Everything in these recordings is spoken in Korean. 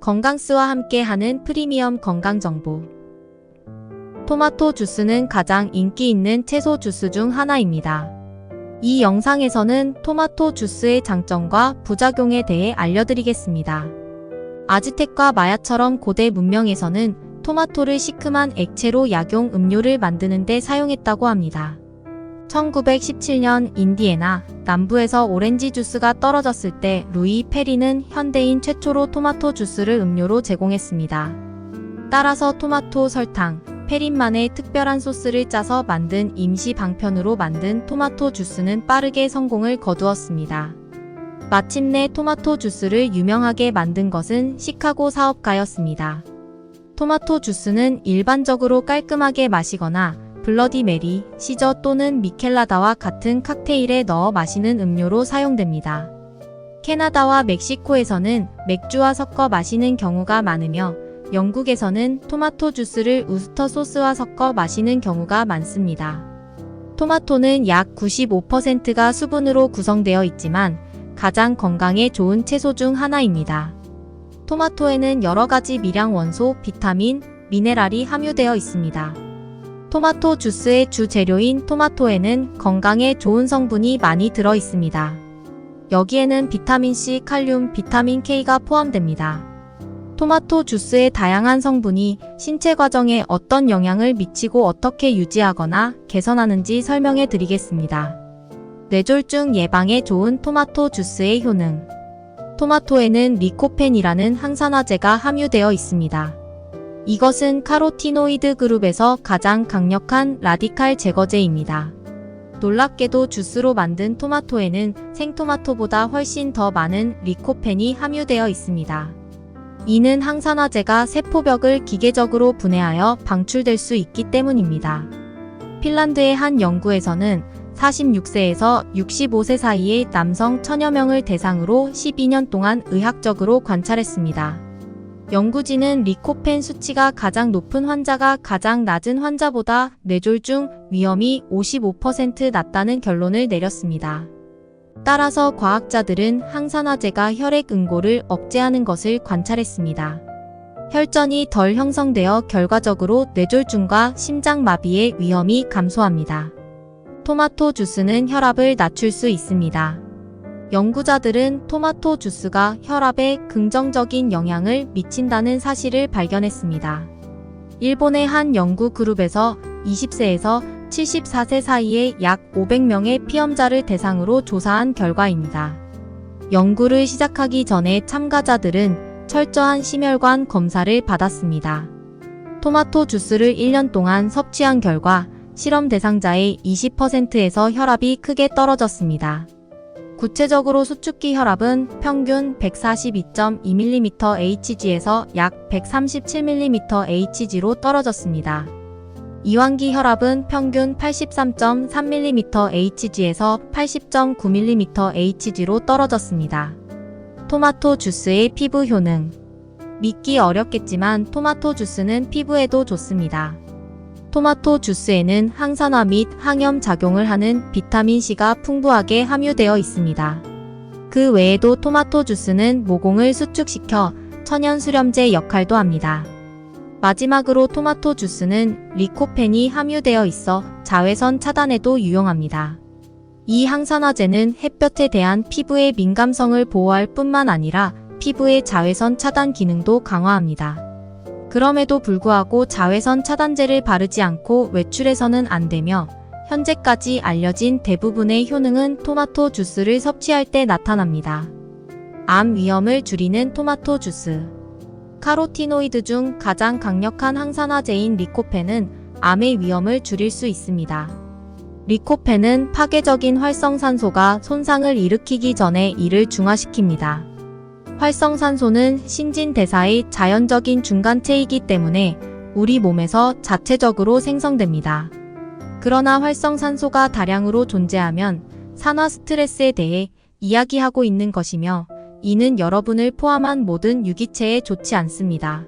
건강스와 함께하는 프리미엄 건강정보. 토마토 주스는 가장 인기 있는 채소 주스 중 하나입니다. 이 영상에서는 토마토 주스의 장점과 부작용에 대해 알려드리겠습니다. 아즈텍과 마야처럼 고대 문명에서는 토마토를 시큼한 액체로 약용 음료를 만드는 데 사용했다고 합니다. 1917년 인디애나 남부에서 오렌지 주스가 떨어졌을 때 루이 페리는 현대인 최초로 토마토 주스를 음료로 제공했습니다. 따라서 토마토 설탕, 페린만의 특별한 소스를 짜서 만든 임시 방편으로 만든 토마토 주스는 빠르게 성공을 거두었습니다. 마침내 토마토 주스를 유명하게 만든 것은 시카고 사업가였습니다. 토마토 주스는 일반적으로 깔끔하게 마시거나 블러디 메리, 시저 또는 미켈라다와 같은 칵테일에 넣어 마시는 음료로 사용됩니다. 캐나다와 멕시코에서는 맥주와 섞어 마시는 경우가 많으며 영국에서는 토마토 주스를 우스터 소스와 섞어 마시는 경우가 많습니다. 토마토는 약 95%가 수분으로 구성되어 있지만 가장 건강에 좋은 채소 중 하나입니다. 토마토에는 여러 가지 미량 원소, 비타민, 미네랄이 함유되어 있습니다. 토마토 주스의 주 재료인 토마토에는 건강에 좋은 성분이 많이 들어 있습니다. 여기에는 비타민C, 칼륨, 비타민 K가 포함됩니다. 토마토 주스의 다양한 성분이 신체 과정에 어떤 영향을 미치고 어떻게 유지하거나 개선하는지 설명해 드리겠습니다. 뇌졸중 예방에 좋은 토마토 주스의 효능. 토마토에는 리코펜이라는 항산화제가 함유되어 있습니다. 이것은 카로티노이드 그룹에서 가장 강력한 라디칼 제거제입니다. 놀랍게도 주스로 만든 토마토에는 생토마토보다 훨씬 더 많은 리코펜이 함유되어 있습니다. 이는 항산화제가 세포벽을 기계적으로 분해하여 방출될 수 있기 때문입니다. 핀란드의 한 연구에서는 46세에서 65세 사이의 남성 1000여 명을 대상으로 12년 동안 의학적으로 관찰했습니다. 연구진은 리코펜 수치가 가장 높은 환자가 가장 낮은 환자보다 뇌졸중 위험이 55% 낮다는 결론을 내렸습니다. 따라서 과학자들은 항산화제가 혈액 응고를 억제하는 것을 관찰했습니다. 혈전이 덜 형성되어 결과적으로 뇌졸중과 심장마비의 위험이 감소합니다. 토마토 주스는 혈압을 낮출 수 있습니다. 연구자들은 토마토 주스가 혈압에 긍정적인 영향을 미친다는 사실을 발견했습니다. 일본의 한 연구 그룹에서 20세에서 74세 사이의 약 500명의 피험자를 대상으로 조사한 결과입니다. 연구를 시작하기 전에 참가자들은 철저한 심혈관 검사를 받았습니다. 토마토 주스를 1년 동안 섭취한 결과 실험 대상자의 20%에서 혈압이 크게 떨어졌습니다. 구체적으로 수축기 혈압은 평균 142.2mmHg에서 약 137mmHg로 떨어졌습니다. 이완기 혈압은 평균 83.3mmHg에서 80.9mmHg로 떨어졌습니다. 토마토 주스의 피부 효능. 믿기 어렵겠지만 토마토 주스는 피부에도 좋습니다. 토마토 주스에는 항산화 및 항염 작용을 하는 비타민C가 풍부하게 함유되어 있습니다. 그 외에도 토마토 주스는 모공을 수축시켜 천연 수렴제 역할도 합니다. 마지막으로 토마토 주스는 리코펜이 함유되어 있어 자외선 차단에도 유용합니다. 이 항산화제는 햇볕에 대한 피부의 민감성을 보호할 뿐만 아니라 피부의 자외선 차단 기능도 강화합니다. 그럼에도 불구하고 자외선 차단제를 바르지 않고 외출해서는 안 되며 현재까지 알려진 대부분의 효능은 토마토 주스를 섭취할 때 나타납니다. 암 위험을 줄이는 토마토 주스. 카로티노이드 중 가장 강력한 항산화제인 리코펜은 암의 위험을 줄일 수 있습니다. 리코펜은 파괴적인 활성산소가 손상을 일으키기 전에 이를 중화시킵니다. 활성산소는 신진대사의 자연적인 중간체이기 때문에 우리 몸에서 자체적으로 생성됩니다. 그러나 활성산소가 다량으로 존재하면 산화 스트레스에 대해 이야기하고 있는 것이며 이는 여러분을 포함한 모든 유기체에 좋지 않습니다.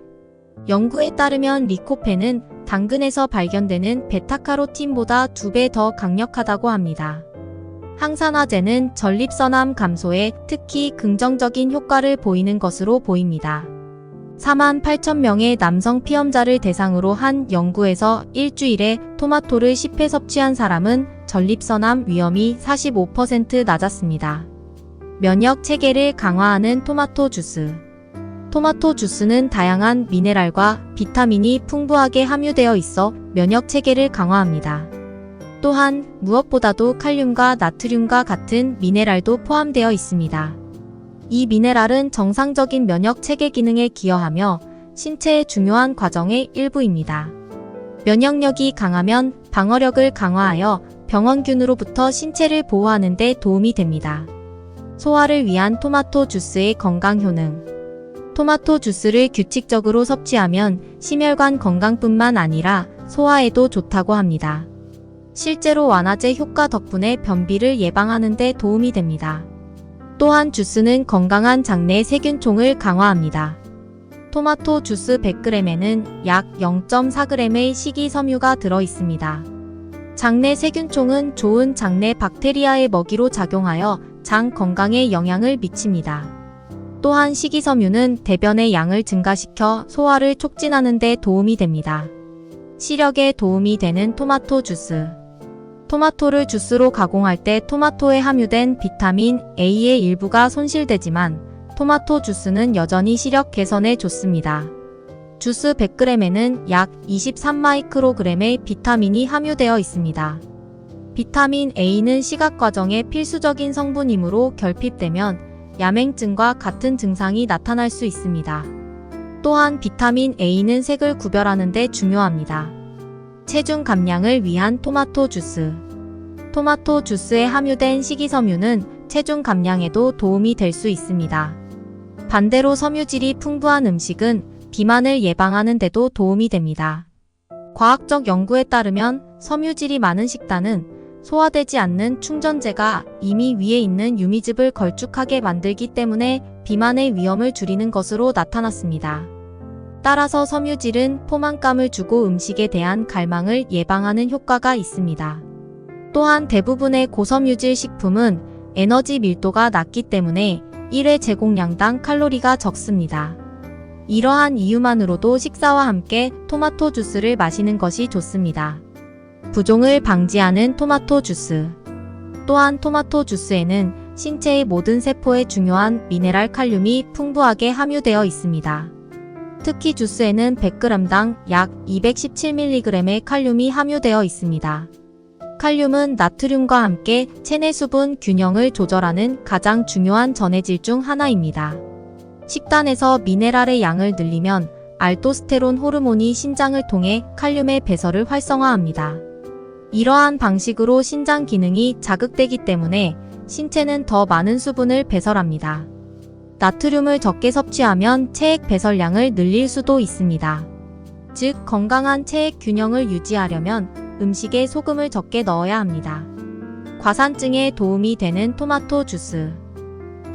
연구에 따르면 리코펜은 당근에서 발견되는 베타카로틴보다 2배 더 강력하다고 합니다. 항산화제는 전립선암 감소에 특히 긍정적인 효과를 보이는 것으로 보입니다. 48,000명의 남성 피험자를 대상으로 한 연구에서 일주일에 토마토를 10회 섭취한 사람은 전립선암 위험이 45% 낮았습니다. 면역 체계를 강화하는 토마토 주스. 토마토 주스는 다양한 미네랄과 비타민이 풍부하게 함유되어 있어 면역 체계를 강화합니다. 또한 무엇보다도 칼륨과 나트륨과 같은 미네랄도 포함되어 있습니다. 이 미네랄은 정상적인 면역 체계 기능에 기여하며 신체의 중요한 과정의 일부입니다. 면역력이 강하면 방어력을 강화하여 병원균으로부터 신체를 보호하는 데 도움이 됩니다. 소화를 위한 토마토 주스의 건강 효능. 토마토 주스를 규칙적으로 섭취하면 심혈관 건강뿐만 아니라 소화에도 좋다고 합니다. 실제로 완화제 효과 덕분에 변비를 예방하는 데 도움이 됩니다. 또한 주스는 건강한 장내 세균총을 강화합니다. 토마토 주스 100g에는 약 0.4g의 식이섬유가 들어 있습니다. 장내 세균총은 좋은 장내 박테리아의 먹이로 작용하여 장 건강에 영향을 미칩니다. 또한 식이섬유는 대변의 양을 증가시켜 소화를 촉진하는 데 도움이 됩니다. 시력에 도움이 되는 토마토 주스. 토마토를 주스로 가공할 때 토마토에 함유된 비타민 A의 일부가 손실되지만 토마토 주스는 여전히 시력 개선에 좋습니다. 주스 100g에는 약 23마이크로그램의 비타민이 함유되어 있습니다. 비타민 A는 시각 과정의 필수적인 성분이므로 결핍되면 야맹증과 같은 증상이 나타날 수 있습니다. 또한 비타민 A는 색을 구별하는 데 중요합니다. 체중 감량을 위한 토마토 주스. 토마토 주스에 함유된 식이섬유는 체중 감량에도 도움이 될 수 있습니다. 반대로 섬유질이 풍부한 음식은 비만을 예방하는 데도 도움이 됩니다. 과학적 연구에 따르면 섬유질이 많은 식단은 소화되지 않는 충전재가 이미 위에 있는 유미즙을 걸쭉하게 만들기 때문에 비만의 위험을 줄이는 것으로 나타났습니다. 따라서 섬유질은 포만감을 주고 음식에 대한 갈망을 예방하는 효과가 있습니다. 또한 대부분의 고섬유질 식품은 에너지 밀도가 낮기 때문에 1회 제공량당 칼로리가 적습니다. 이러한 이유만으로도 식사와 함께 토마토 주스를 마시는 것이 좋습니다. 부종을 방지하는 토마토 주스. 또한 토마토 주스에는 신체의 모든 세포에 중요한 미네랄 칼륨이 풍부하게 함유되어 있습니다. 특히 주스에는 100g당 약 217mg의 칼륨이 함유되어 있습니다. 칼륨은 나트륨과 함께 체내 수분 균형을 조절하는 가장 중요한 전해질 중 하나입니다. 식단에서 미네랄의 양을 늘리면 알도스테론 호르몬이 신장을 통해 칼륨의 배설을 활성화합니다. 이러한 방식으로 신장 기능이 자극되기 때문에 신체는 더 많은 수분을 배설합니다. 나트륨을 적게 섭취하면 체액 배설량을 늘릴 수도 있습니다. 즉, 건강한 체액 균형을 유지하려면 음식에 소금을 적게 넣어야 합니다. 과산증에 도움이 되는 토마토 주스.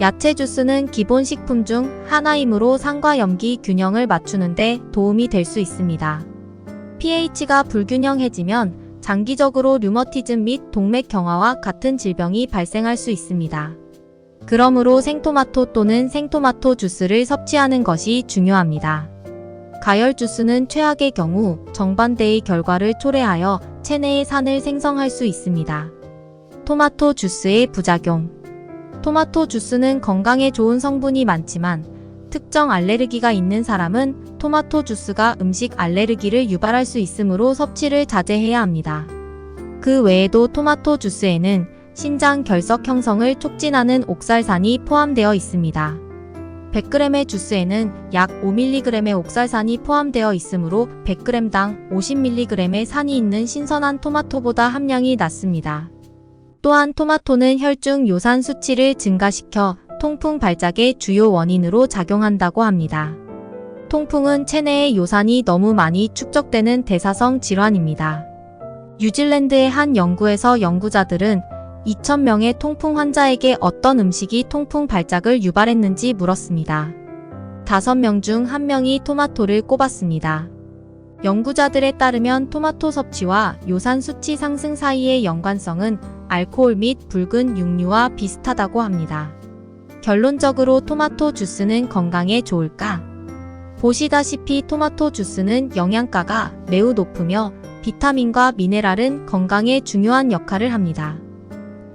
야채 주스는 기본 식품 중 하나이므로 산과 염기 균형을 맞추는 데 도움이 될 수 있습니다. pH가 불균형해지면 장기적으로 류머티즘 및 동맥경화와 같은 질병이 발생할 수 있습니다. 그러므로 생토마토 또는 생토마토 주스를 섭취하는 것이 중요합니다. 가열 주스는 최악의 경우 정반대의 결과를 초래하여 체내의 산을 생성할 수 있습니다. 토마토 주스의 부작용. 토마토 주스는 건강에 좋은 성분이 많지만 특정 알레르기가 있는 사람은 토마토 주스가 음식 알레르기를 유발할 수 있으므로 섭취를 자제해야 합니다. 그 외에도 토마토 주스에는 신장 결석 형성을 촉진하는 옥살산이 포함되어 있습니다. 100g의 주스에는 약 5mg의 옥살산이 포함되어 있으므로 100g당 50mg의 산이 있는 신선한 토마토보다 함량이 낮습니다. 또한 토마토는 혈중 요산 수치를 증가시켜 통풍 발작의 주요 원인으로 작용한다고 합니다. 통풍은 체내의 요산이 너무 많이 축적되는 대사성 질환입니다. 뉴질랜드의 한 연구에서 연구자들은 2,000명의 통풍 환자에게 어떤 음식이 통풍 발작을 유발했는지 물었습니다. 5명 중 1명이 토마토를 꼽았습니다. 연구자들에 따르면 토마토 섭취와 요산 수치 상승 사이의 연관성은 알코올 및 붉은 육류와 비슷하다고 합니다. 결론적으로 토마토 주스는 건강에 좋을까? 보시다시피 토마토 주스는 영양가가 매우 높으며 비타민과 미네랄은 건강에 중요한 역할을 합니다.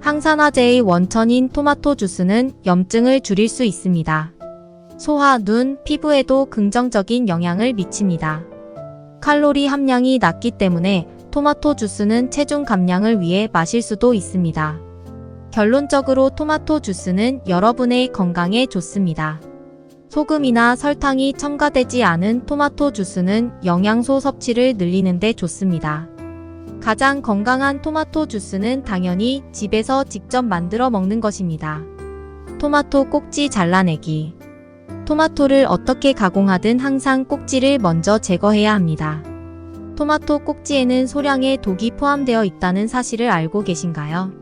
항산화제의 원천인 토마토 주스는 염증을 줄일 수 있습니다. 소화, 눈, 피부에도 긍정적인 영향을 미칩니다. 칼로리 함량이 낮기 때문에 토마토 주스는 체중 감량을 위해 마실 수도 있습니다. 결론적으로 토마토 주스는 여러분의 건강에 좋습니다. 소금이나 설탕이 첨가되지 않은 토마토 주스는 영양소 섭취를 늘리는 데 좋습니다. 가장 건강한 토마토 주스는 당연히 집에서 직접 만들어 먹는 것입니다. 토마토 꼭지 잘라내기. 토마토를 어떻게 가공하든 항상 꼭지를 먼저 제거해야 합니다. 토마토 꼭지에는 소량의 독이 포함되어 있다는 사실을 알고 계신가요?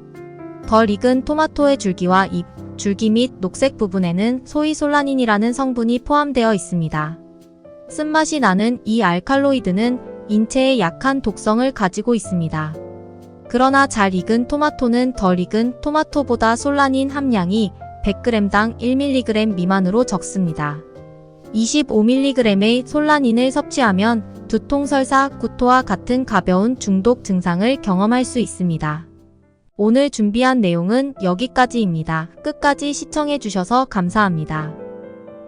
덜 익은 토마토의 줄기와 잎, 줄기 및 녹색 부분에는 소위 솔라닌이라는 성분이 포함되어 있습니다. 쓴맛이 나는 이 알칼로이드는 인체에 약한 독성을 가지고 있습니다. 그러나 잘 익은 토마토는 덜 익은 토마토보다 솔라닌 함량이 100g당 1mg 미만으로 적습니다. 25mg의 솔라닌을 섭취하면 두통, 설사, 구토와 같은 가벼운 중독 증상을 경험할 수 있습니다. 오늘 준비한 내용은 여기까지입니다. 끝까지 시청해주셔서 감사합니다.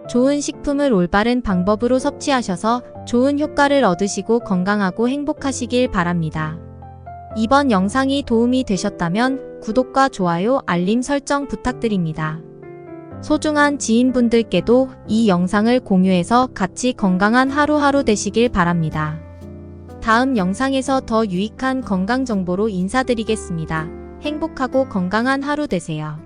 좋은 식품을 올바른 방법으로 섭취하셔서 좋은 효과를 얻으시고 건강하고 행복하시길 바랍니다. 이번 영상이 도움이 되셨다면 구독과 좋아요, 알림 설정 부탁드립니다. 소중한 지인분들께도 이 영상을 공유해서 같이 건강한 하루하루 되시길 바랍니다. 다음 영상에서 더 유익한 건강 정보로 인사드리겠습니다. 행복하고 건강한 하루 되세요.